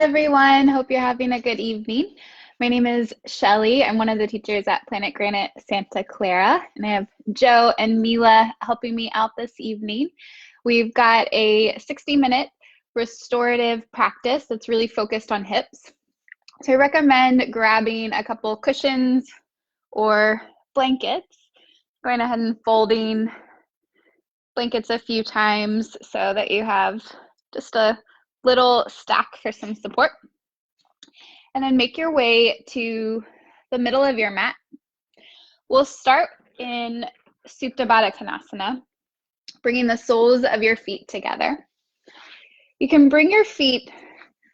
Everyone. Hope you're having a good evening. My name is Shelly. I'm one of the teachers at Planet Granite Santa Clara, and I have Joe and Mila helping me out this evening. We've got a 60-minute restorative practice that's really focused on hips. So I recommend grabbing a couple cushions or blankets, going ahead and folding blankets a few times so that you have just a little stack for some support. And then make your way to the middle of your mat. We'll start in Supta Baddha Konasana, bringing the soles of your feet together. You can bring your feet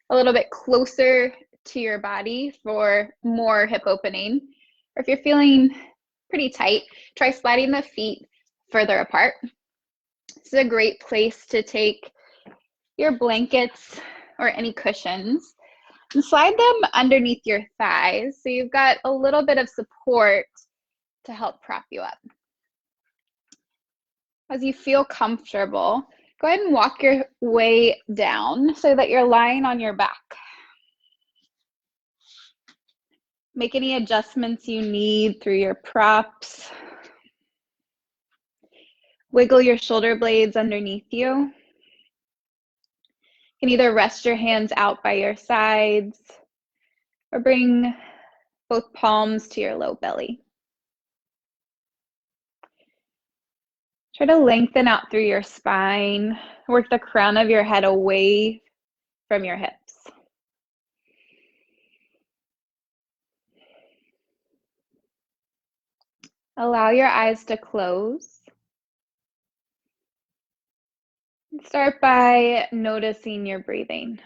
a little bit closer to your body for more hip opening. Or if you're feeling pretty tight, try sliding the feet further apart. This is a great place to take your blankets or any cushions and slide them underneath your thighs so you've got a little bit of support to help prop you up. As you feel comfortable, go ahead and walk your way down so that you're lying on your back. Make any adjustments you need through your props. Wiggle your shoulder blades underneath you. You can either rest your hands out by your sides or bring both palms to your low belly. Try to lengthen out through your spine. Work the crown of your head away from your hips. Allow your eyes to close. Start by noticing your breathing.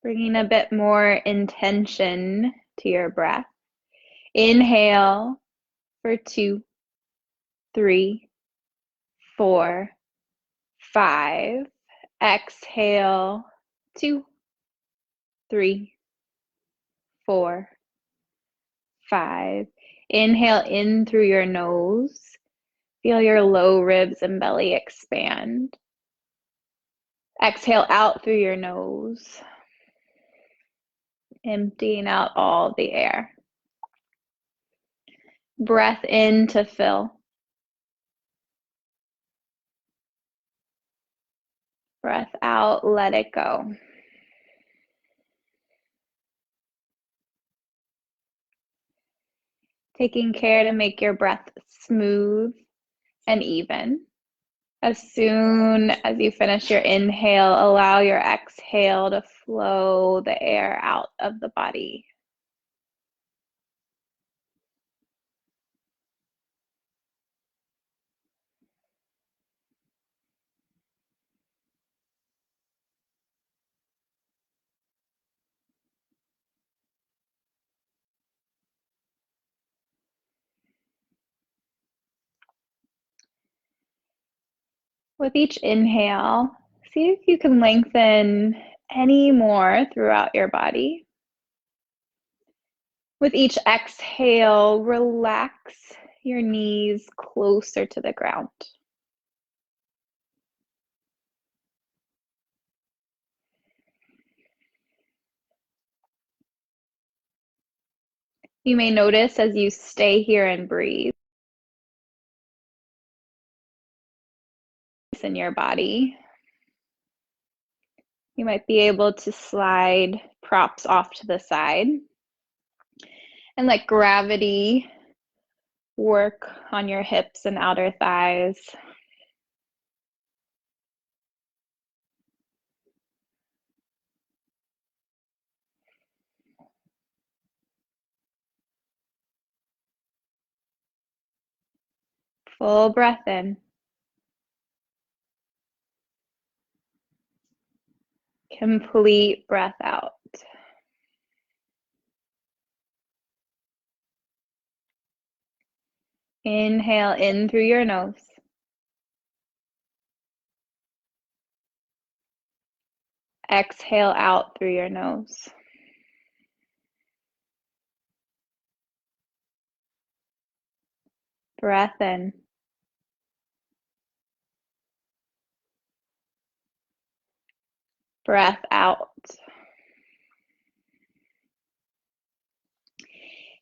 Bringing a bit more intention to your breath. Inhale for 2, 3, 4, 5. Exhale, 2, 3, 4, 5. Inhale in through your nose. Feel your low ribs and belly expand. Exhale out through your nose, emptying out all the air. Breath in to fill. Breath out, let it go. Taking care to make your breath smooth and even. As soon as you finish your inhale, allow your exhale to flow the air out of the body. With each inhale, see if you can lengthen any more throughout your body. With each exhale, relax your knees closer to the ground. You may notice as you stay here and breathe in your body. You might be able to slide props off to the side and let gravity work on your hips and outer thighs. Full breath in. Complete breath out. Inhale in through your nose. Exhale out through your nose. Breath in. Breath out.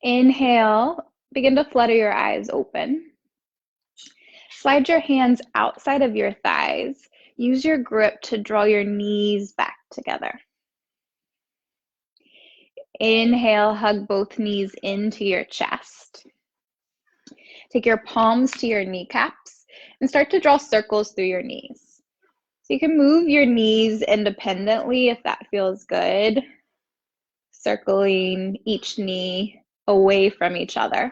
Inhale, begin to flutter your eyes open. Slide your hands outside of your thighs. Use your grip to draw your knees back together. Inhale, hug both knees into your chest. Take your palms to your kneecaps and start to draw circles through your knees. So you can move your knees independently if that feels good, circling each knee away from each other.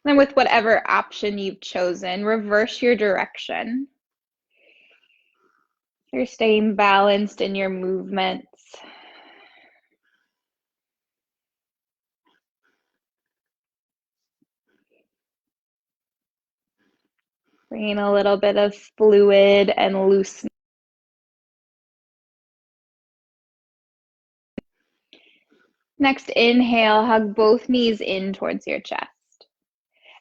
Then with whatever option you've chosen, reverse your direction. You're staying balanced in your movements. Bringing a little bit of fluid and looseness. Next, inhale, hug both knees in towards your chest.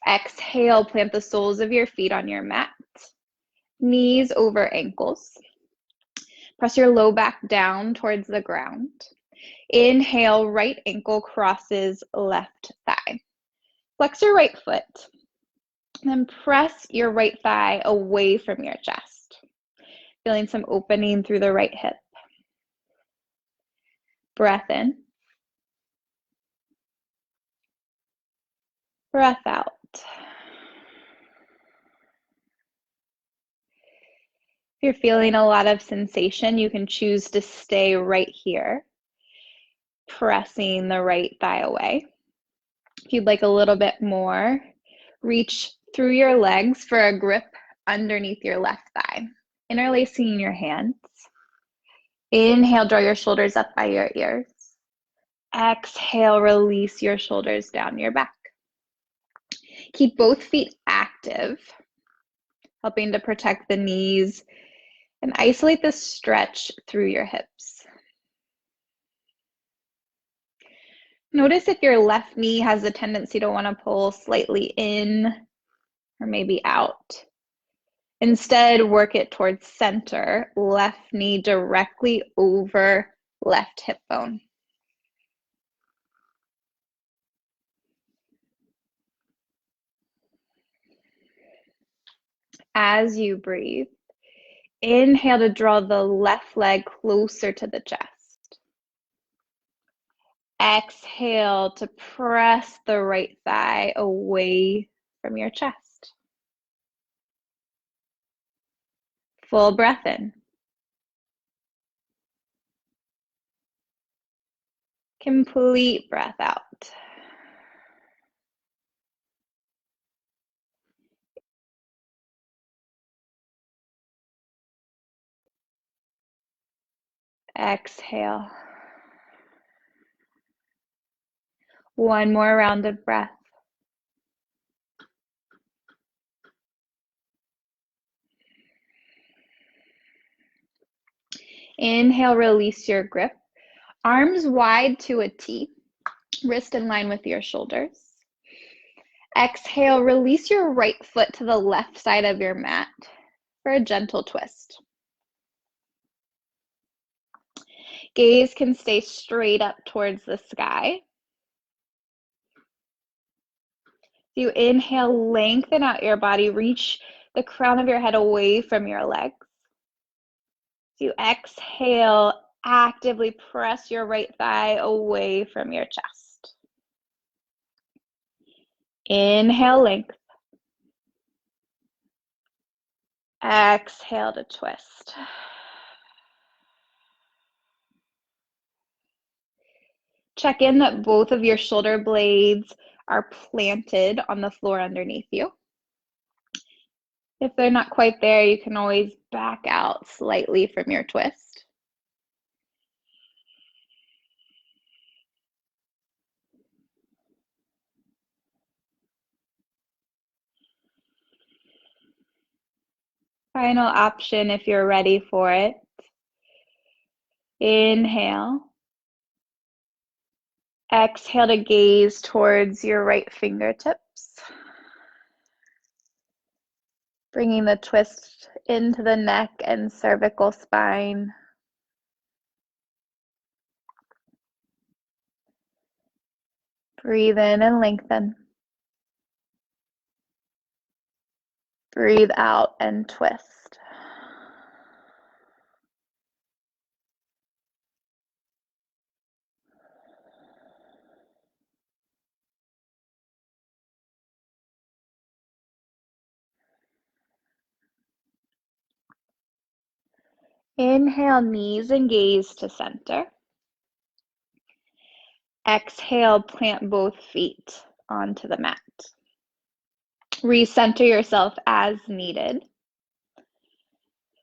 Exhale, plant the soles of your feet on your mat. Knees over ankles. Press your low back down towards the ground. Inhale, right ankle crosses left thigh. Flex your right foot. Then press your right thigh away from your chest. Feeling some opening through the right hip. Breath in. Breath out. If you're feeling a lot of sensation, you can choose to stay right here, pressing the right thigh away. If you'd like a little bit more, reach through your legs for a grip underneath your left thigh, interlacing your hands. Inhale, draw your shoulders up by your ears. Exhale, release your shoulders down your back. Keep both feet active, helping to protect the knees and isolate the stretch through your hips. Notice if your left knee has a tendency to want to pull slightly in or maybe out. Instead, work it towards center, left knee directly over left hip bone. As you breathe, inhale to draw the left leg closer to the chest. Exhale to press the right thigh away from your chest. Full breath in. Complete breath out. Exhale. One more round of breath. Inhale, release your grip. Arms wide to a T, wrist in line with your shoulders. Exhale, release your right foot to the left side of your mat for a gentle twist. Gaze can stay straight up towards the sky. You inhale, lengthen out your body, reach the crown of your head away from your legs. You exhale, actively press your right thigh away from your chest. Inhale, length. Exhale to twist. Check in that both of your shoulder blades are planted on the floor underneath you. If they're not quite there, you can always back out slightly from your twist. Final option if you're ready for it. Inhale. Exhale to gaze towards your right fingertips. Bringing the twist into the neck and cervical spine. Breathe in and lengthen. Breathe out and twist. Inhale, knees and gaze to center. Exhale, plant both feet onto the mat. Recenter yourself as needed.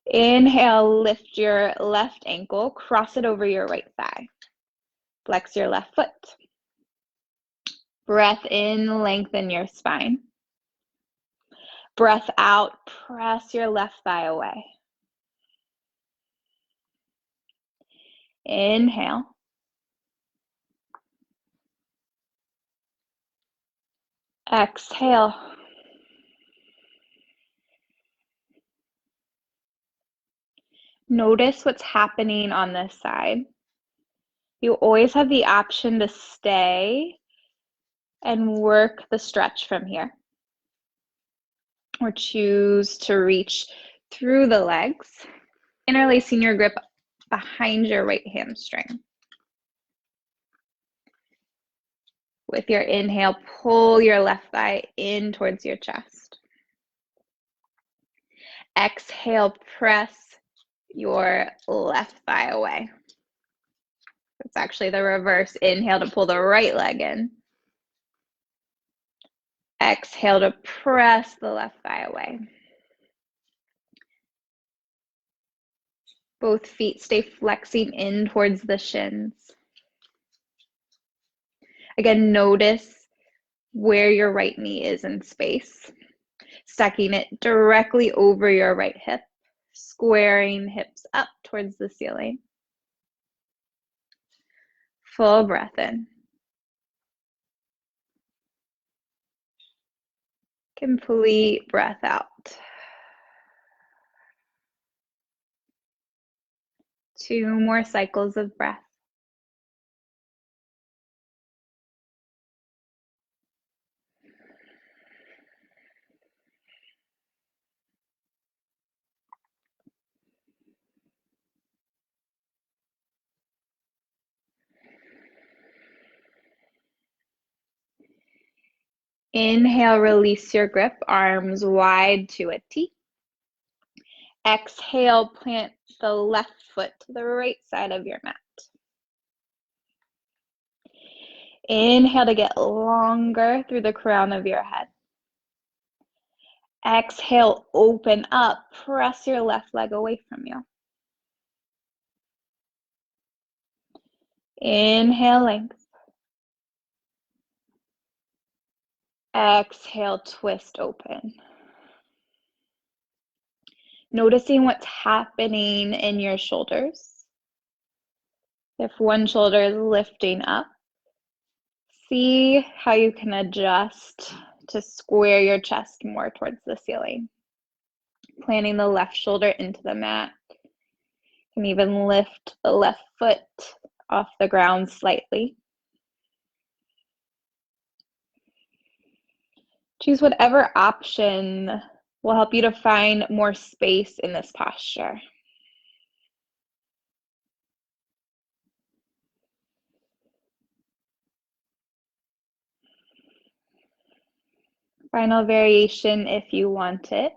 Inhale, lift your left ankle, cross it over your right thigh. Flex your left foot. Breath in, lengthen your spine. Breath out, press your left thigh away. Inhale. Exhale. Notice what's happening on this side. You always have the option to stay and work the stretch from here, or choose to reach through the legs, interlacing your grip behind your right hamstring. With your inhale, pull your left thigh in towards your chest. Exhale, press your left thigh away. It's actually the reverse. Inhale to pull the right leg in. Exhale to press the left thigh away. Both feet stay flexing in towards the shins. Again, notice where your right knee is in space. Stacking it directly over your right hip, squaring hips up towards the ceiling. Full breath in. Complete breath out. 2 more cycles of breath. Inhale, release your grip, arms wide to a T. Exhale, plant the left foot to the right side of your mat. Inhale to get longer through the crown of your head. Exhale, open up, press your left leg away from you. Inhale, length. Exhale, twist open. Noticing what's happening in your shoulders. If one shoulder is lifting up, see how you can adjust to square your chest more towards the ceiling. Planting the left shoulder into the mat. You can even lift the left foot off the ground slightly. Choose whatever option will help you to find more space in this posture. Final variation if you want it.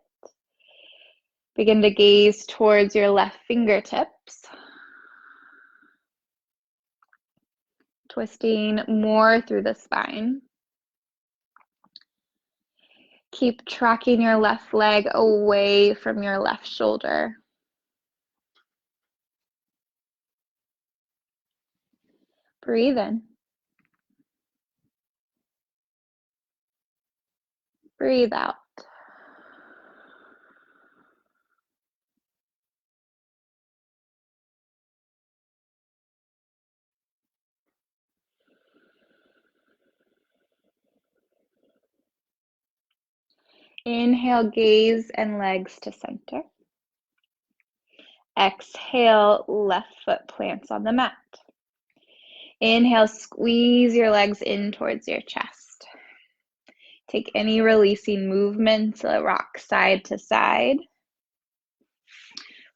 Begin to gaze towards your left fingertips. Twisting more through the spine. Keep tracking your left leg away from your left shoulder. Breathe in. Breathe out. Inhale, gaze and legs to center. Exhale, left foot plants on the mat. Inhale, squeeze your legs in towards your chest. Take any releasing movements, rock side to side,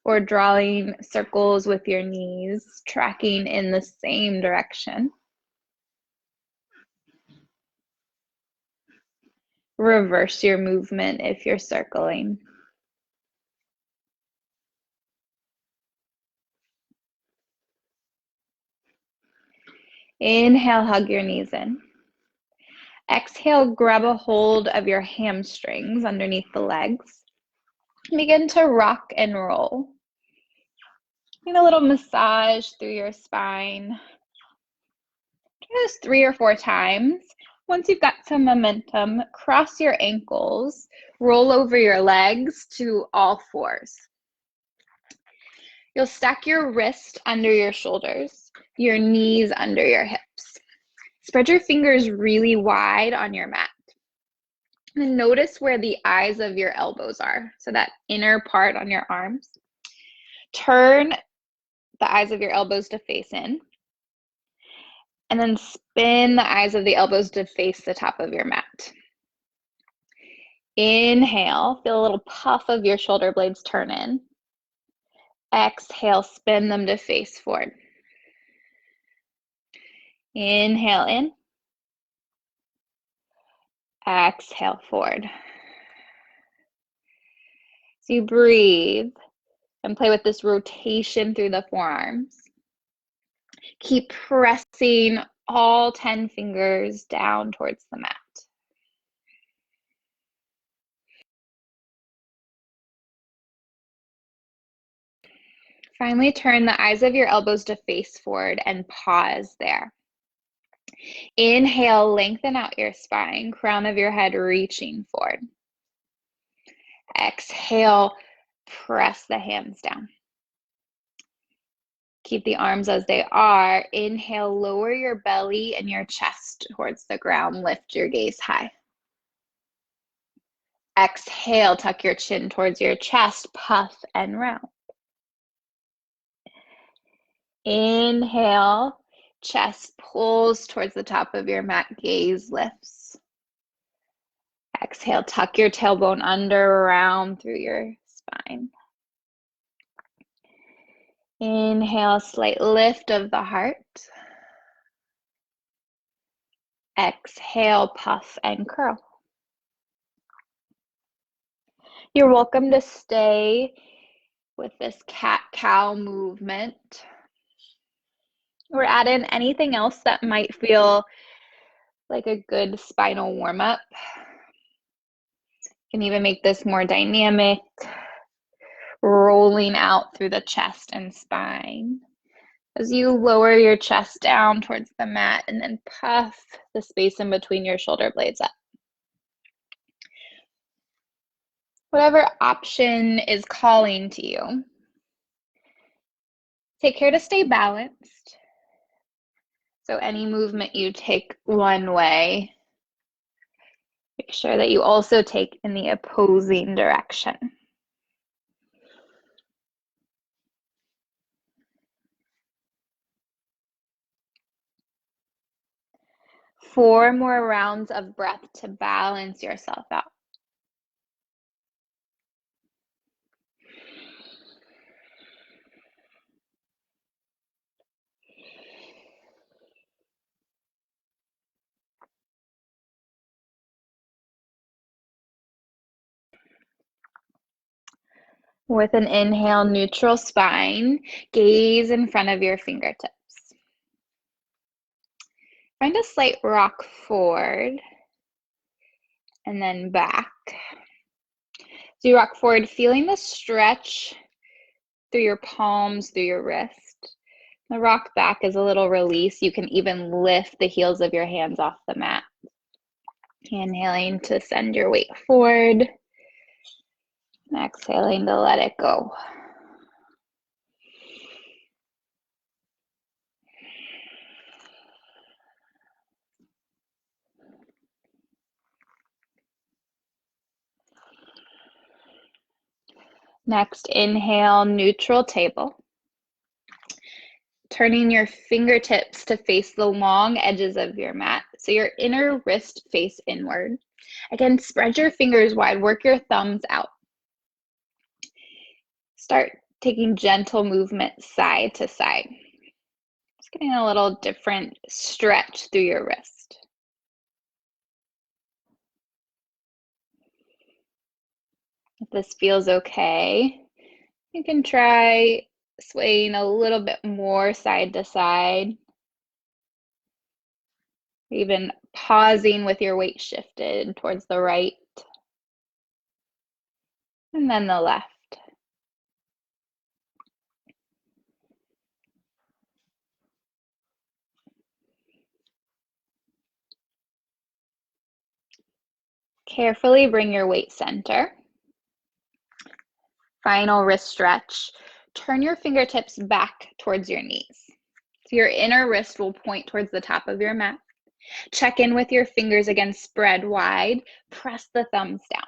or drawing circles with your knees, tracking in the same direction. Reverse your movement if you're circling. Inhale, hug your knees in. Exhale, grab a hold of your hamstrings underneath the legs. Begin to rock and roll. Get a little massage through your spine. Try this 3 or 4 times. Once you've got some momentum, cross your ankles, roll over your legs to all fours. You'll stack your wrist under your shoulders, your knees under your hips. Spread your fingers really wide on your mat. And notice where the eyes of your elbows are, so that inner part on your arms. Turn the eyes of your elbows to face in, and then spin the eyes of the elbows to face the top of your mat. Inhale, feel a little puff of your shoulder blades turn in. Exhale, spin them to face forward. Inhale in. Exhale forward. So you breathe and play with this rotation through the forearms. Keep pressing all 10 fingers down towards the mat. Finally, turn the eyes of your elbows to face forward and pause there. Inhale, lengthen out your spine, crown of your head reaching forward. Exhale, press the hands down. Keep the arms as they are. Inhale, lower your belly and your chest towards the ground. Lift your gaze high. Exhale, tuck your chin towards your chest, puff and round. Inhale, chest pulls towards the top of your mat, gaze lifts. Exhale, tuck your tailbone under, round through your spine. Inhale, slight lift of the heart. Exhale, puff and curl. You're welcome to stay with this cat-cow movement. Or add in anything else that might feel like a good spinal warm-up. You can even make this more dynamic, rolling out through the chest and spine. As you lower your chest down towards the mat and then puff the space in between your shoulder blades up. Whatever option is calling to you, take care to stay balanced. So any movement you take one way, make sure that you also take in the opposing direction. Four more rounds of breath to balance yourself out. With an inhale, neutral spine, gaze in front of your fingertips. Find a slight rock forward and then back. So you rock forward, feeling the stretch through your palms, through your wrist. The rock back is a little release. You can even lift the heels of your hands off the mat. Inhaling to send your weight forward. And exhaling to let it go. Next, inhale, neutral table. Turning your fingertips to face the long edges of your mat, so your inner wrist face inward. Again, spread your fingers wide, work your thumbs out. Start taking gentle movement side to side. Just getting a little different stretch through your wrist. If this feels okay, you can try swaying a little bit more side to side. Even pausing with your weight shifted towards the right and then the left. Carefully bring your weight center. Final wrist stretch. Turn your fingertips back towards your knees. So your inner wrist will point towards the top of your mat. Check in with your fingers again, spread wide. Press the thumbs down.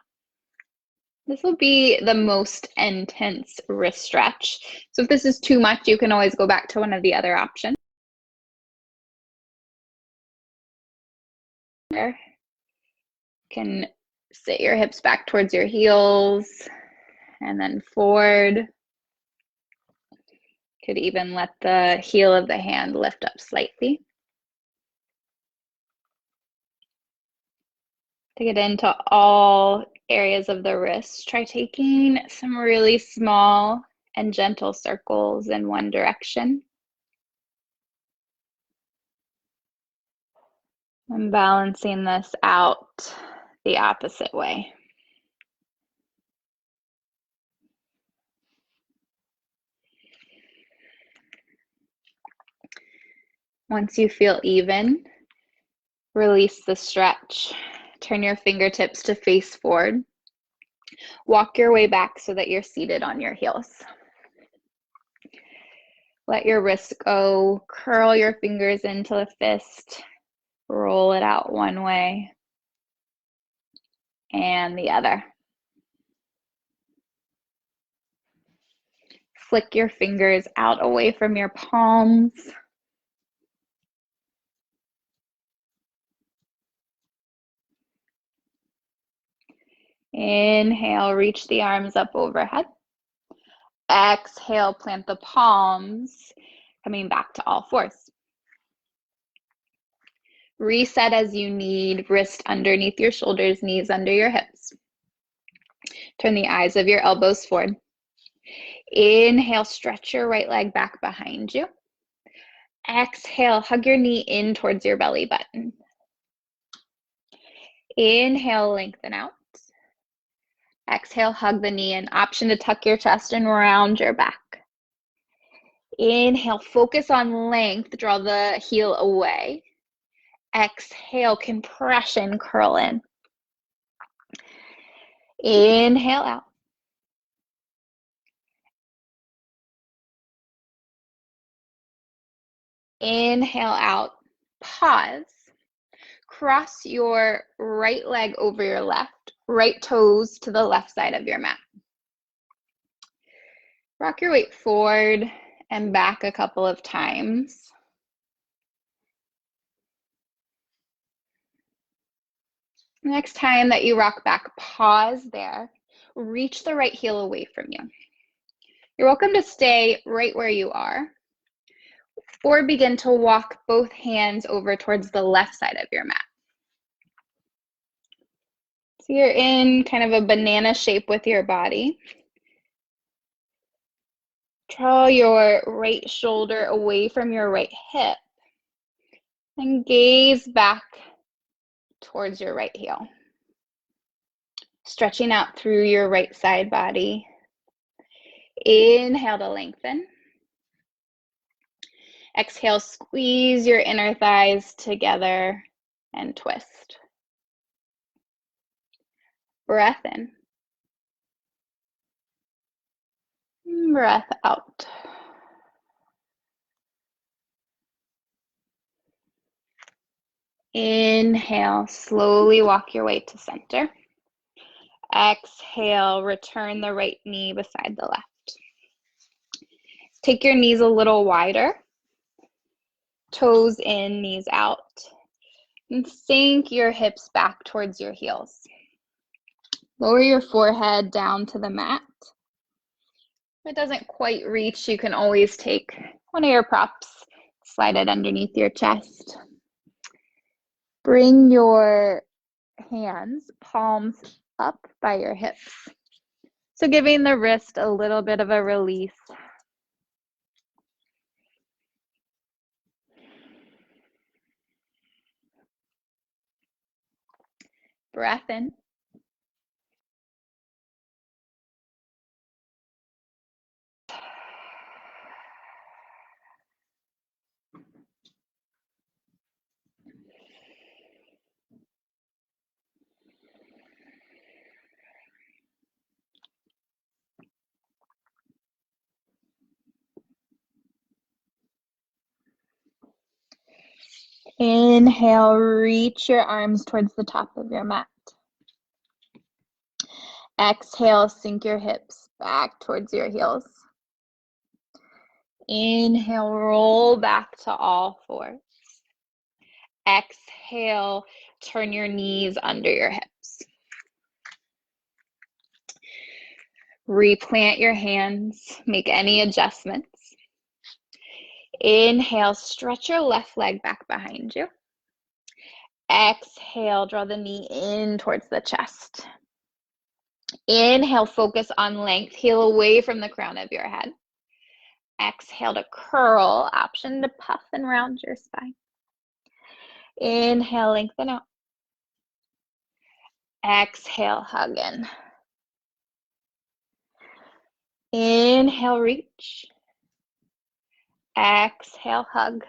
This will be the most intense wrist stretch. So if this is too much, you can always go back to one of the other options. You can sit your hips back towards your heels and then forward. Could even let the heel of the hand lift up slightly. To get into all areas of the wrist, try taking some really small and gentle circles in one direction. And balancing this out the opposite way. Once you feel even, release the stretch. Turn your fingertips to face forward. Walk your way back so that you're seated on your heels. Let your wrist go. Curl your fingers into a fist. Roll it out one way and the other. Flick your fingers out away from your palms. Inhale, reach the arms up overhead. Exhale, plant the palms, coming back to all fours. Reset as you need, wrist underneath your shoulders, knees under your hips. Turn the eyes of your elbows forward. Inhale, stretch your right leg back behind you. Exhale, hug your knee in towards your belly button. Inhale, lengthen out. Exhale, hug the knee in. Option to tuck your chest and round your back. Inhale, focus on length, draw the heel away. Exhale, compression, curl in. Inhale out. Inhale out. Pause. Cross your right leg over your left, right toes to the left side of your mat. Rock your weight forward and back a couple of times. Next time that you rock back, pause there. Reach the right heel away from you. You're welcome to stay right where you are, or begin to walk both hands over towards the left side of your mat. So you're in kind of a banana shape with your body. Draw your right shoulder away from your right hip and gaze back towards your right heel. Stretching out through your right side body. Inhale to lengthen. Exhale, squeeze your inner thighs together and twist. Breath in. Breath out. Inhale, slowly walk your way to center. Exhale, return the right knee beside the left. Take your knees a little wider. Toes in, knees out. And sink your hips back towards your heels. Lower your forehead down to the mat. If it doesn't quite reach, you can always take one of your props, slide it underneath your chest. Bring your hands, palms up by your hips. So giving the wrist a little bit of a release. Breath in. Inhale, reach your arms towards the top of your mat. Exhale, sink your hips back towards your heels. Inhale, roll back to all fours. Exhale, turn your knees under your hips. Replant your hands, make any adjustments. Inhale, stretch your left leg back behind you. Exhale, draw the knee in towards the chest. Inhale, focus on length, heel away from the crown of your head. Exhale to curl, option to puff and round your spine. Inhale, lengthen out. Exhale, hug in. Inhale, reach. Exhale, hug.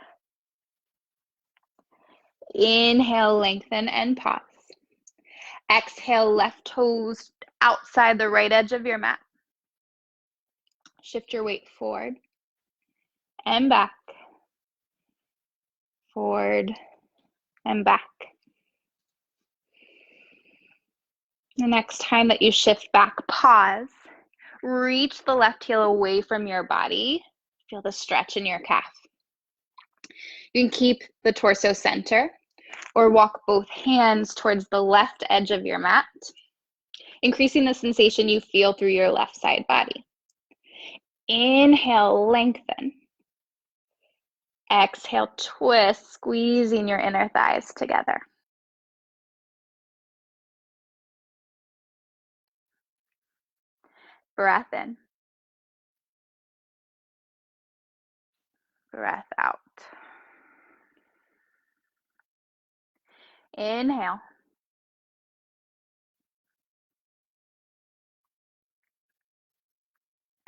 Inhale, lengthen and pause. Exhale, left toes outside the right edge of your mat. Shift your weight forward and back. Forward and back. The next time that you shift back, pause. Reach the left heel away from your body. Feel the stretch in your calf. You can keep the torso center or walk both hands towards the left edge of your mat, increasing the sensation you feel through your left side body. Inhale, lengthen. Exhale, twist, squeezing your inner thighs together. Breath in. Breath out. Inhale.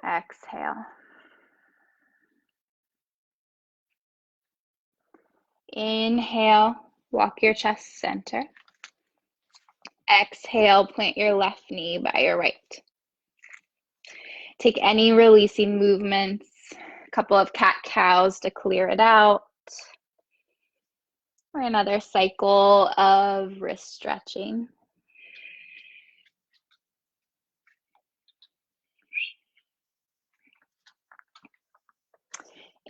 Exhale. Inhale, walk your chest center. Exhale, plant your left knee by your right. Take any releasing movements, a couple of cat-cows to clear it out, or another cycle of wrist stretching.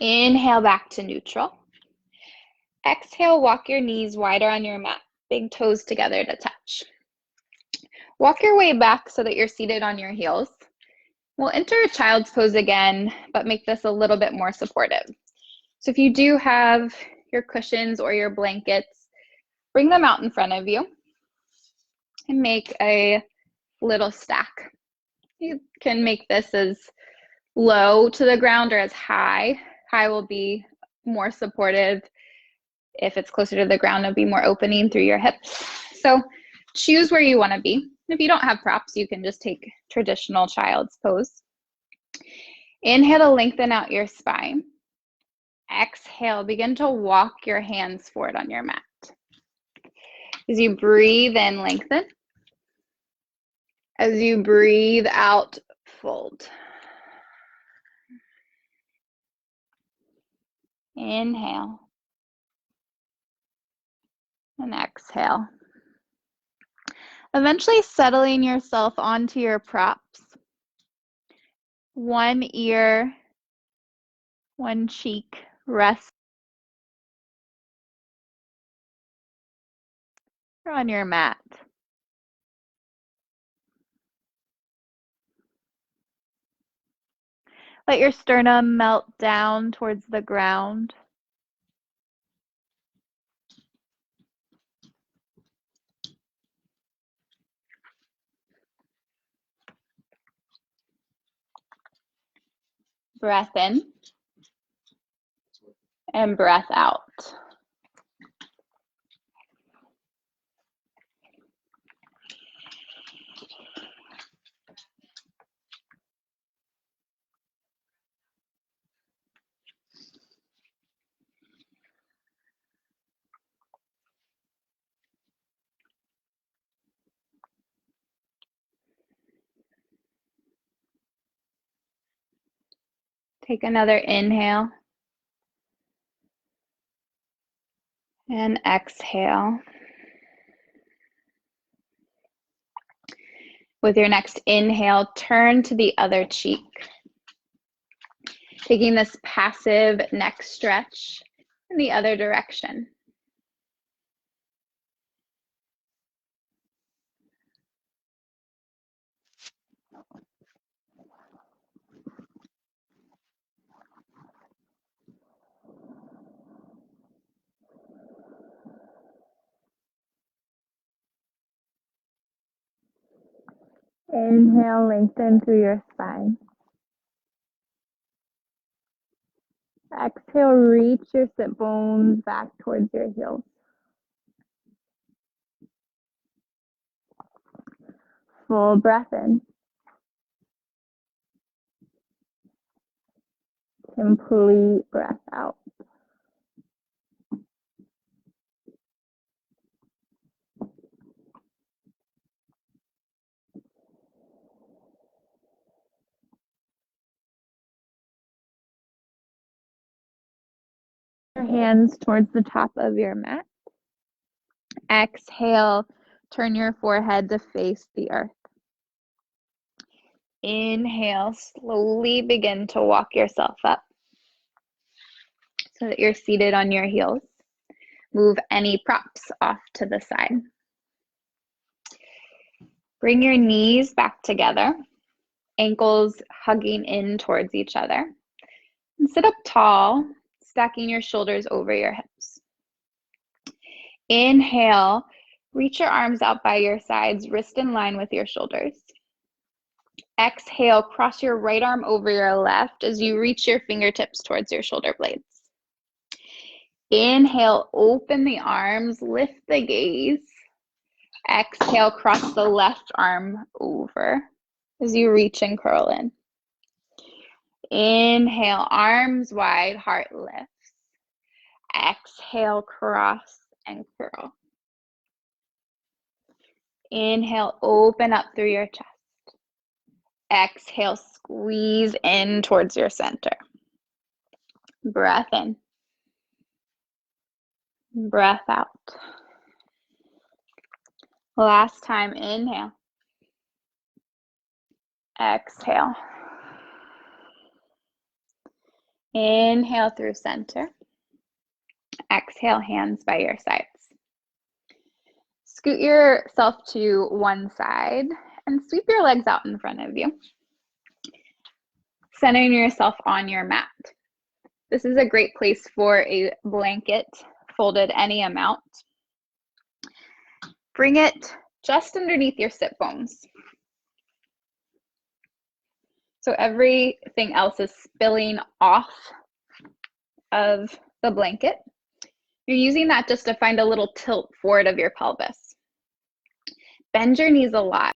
Inhale back to neutral. Exhale, walk your knees wider on your mat, big toes together to touch. Walk your way back so that you're seated on your heels. We'll enter a child's pose again, but make this a little bit more supportive. So if you do have your cushions or your blankets, bring them out in front of you and make a little stack. You can make this as low to the ground or as high. High will be more supportive. If it's closer to the ground, it'll be more opening through your hips. So choose where you want to be. If you don't have props, you can just take traditional child's pose. Inhale to lengthen out your spine. Exhale, begin to walk your hands forward on your mat. As you breathe in, lengthen. As you breathe out, fold. Inhale. And exhale. Eventually settling yourself onto your props. One ear, one cheek rests on your mat. Let your sternum melt down towards the ground. Breath in and breath out. Take another inhale and exhale. With your next inhale, turn to the other cheek. Taking this passive neck stretch in the other direction. Inhale, lengthen through your spine. Exhale, reach your sit bones back towards your heels. Full breath in. Complete breath out. Your hands towards the top of your mat. Exhale, turn your forehead to face the earth. Inhale, slowly begin to walk yourself up so that you're seated on your heels. Move any props off to the side. Bring your knees back together, ankles hugging in towards each other. And sit up tall, stacking your shoulders over your hips. Inhale, reach your arms out by your sides, wrist in line with your shoulders. Exhale, cross your right arm over your left as you reach your fingertips towards your shoulder blades. Inhale, open the arms, lift the gaze. Exhale, cross the left arm over as you reach and curl in. Inhale, arms wide, heart lifts. Exhale, cross and curl. Inhale, open up through your chest. Exhale, squeeze in towards your center. Breath in. Breath out. Last time, inhale. Exhale. Inhale through center. Exhale, hands by your sides. Scoot yourself to one side and sweep your legs out in front of you. Centering yourself on your mat. This is a great place for a blanket folded any amount. Bring it just underneath your sit bones. So everything else is spilling off of the blanket. You're using that just to find a little tilt forward of your pelvis. Bend your knees a lot.